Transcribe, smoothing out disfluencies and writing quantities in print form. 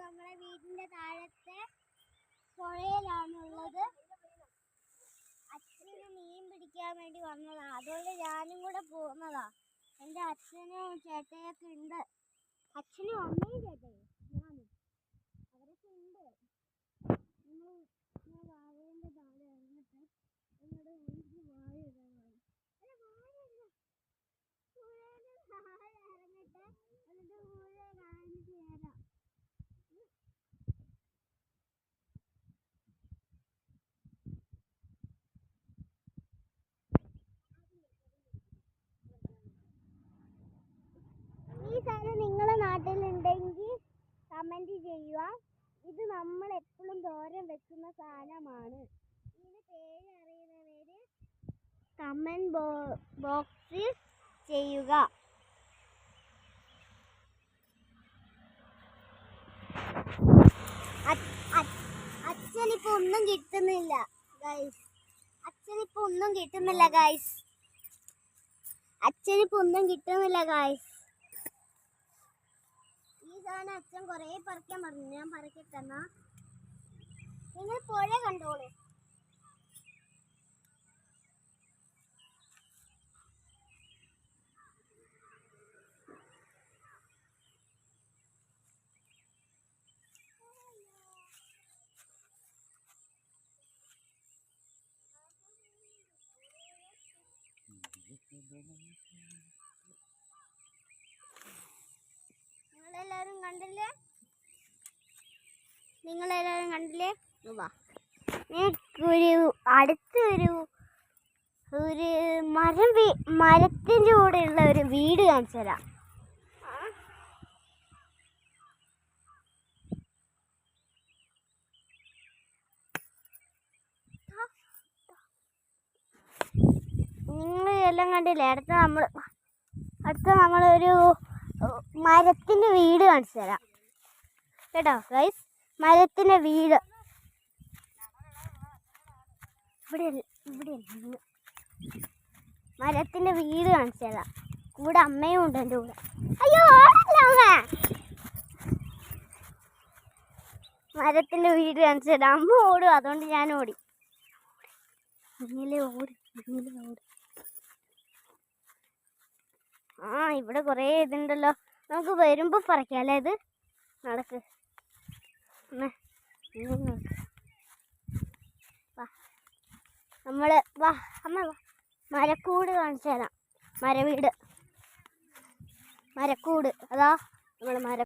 നമ്മുടെ വീടിന്റെ താഴത്തെ പുഴയിലാണുള്ളത്. അച്ഛന് മീൻ പിടിക്കാൻ വേണ്ടി വന്നതാ, അതുകൊണ്ട് ഞാനും കൂടെ പോകുന്നതാ. എൻ്റെ അച്ഛനും ചേട്ടയൊക്കെ ഉണ്ട്. അച്ഛനും അമ്മയും ചേട്ടയും ഞാനും അവരൊക്കെ ഉണ്ട്. വാഴേൻ്റെ താഴെ ഇറങ്ങിട്ട് എന്നോട് എനിക്ക് വാഴ ഇടാൻ ഇറങ്ങിട്ട് എന്നിട്ട് പൂഴ കാണിച്ചു തരാം. ഈ സാധനം നിങ്ങളുടെ നാട്ടിലുണ്ടെങ്കിൽ കമൻറ്റ് ചെയ്യുക. ഇത് നമ്മൾ എപ്പോഴും തോരൻ വെക്കുന്ന സാധനമാണ്. ഇതിന് പേര് അറിയുന്നവര് കമൻറ്റ് ബോക്സിൽ ചെയ്യുക. അച്ഛനിപ്പോ ഒന്നും കിട്ടുന്നില്ല ഗൈസ്. അച്ഛനിപ്പോ ഒന്നും കിട്ടുന്നില്ല ഗൈസ്. ഈ സാധനം അച്ഛൻ കുറേ പറിക്കാൻ പറഞ്ഞു. ഞാൻ പറിക്കട്ടെന്നാ. നിങ്ങൾ പുഴ കണ്ടോളൂ. നിങ്ങളെല്ലാരും കണ്ടില്ലേ? വാ, അടുത്തൊരു മരത്തിൻ്റെ കൂടെയുള്ള ഒരു വീട് കാണിച്ചു തരാം. നിങ്ങൾ എല്ലാം കണ്ടില്ലേ? അടുത്ത നമ്മളൊരു മരത്തിൻ്റെ വീട് കാണിച്ചു തരാം കേട്ടോ ഗൈസ്. മരത്തിൻ്റെ വീട് ഇവിടെ മരത്തിൻ്റെ വീട് കാണിച്ചു തരാം. കൂടെ അമ്മയും ഉണ്ട് എൻ്റെ കൂടെ. അയ്യോ, ഓടല്ല അമ്മ. മരത്തിൻ്റെ വീട് കാണിച്ചു തരാം. അമ്മ ഓടും, അതുകൊണ്ട് ഞാൻ ഓടി. ഓട്. ഇവിടെ കുറേ ഇതുണ്ടല്ലോ. നമുക്ക് വരുമ്പോൾ പറിക്കാല്ലേ? ഇത് നടക്ക്. വാ അമ്മ വാ. മരക്കൂട് കാണിച്ചു തരാം. മരക്കൂട് അതാ നമ്മൾ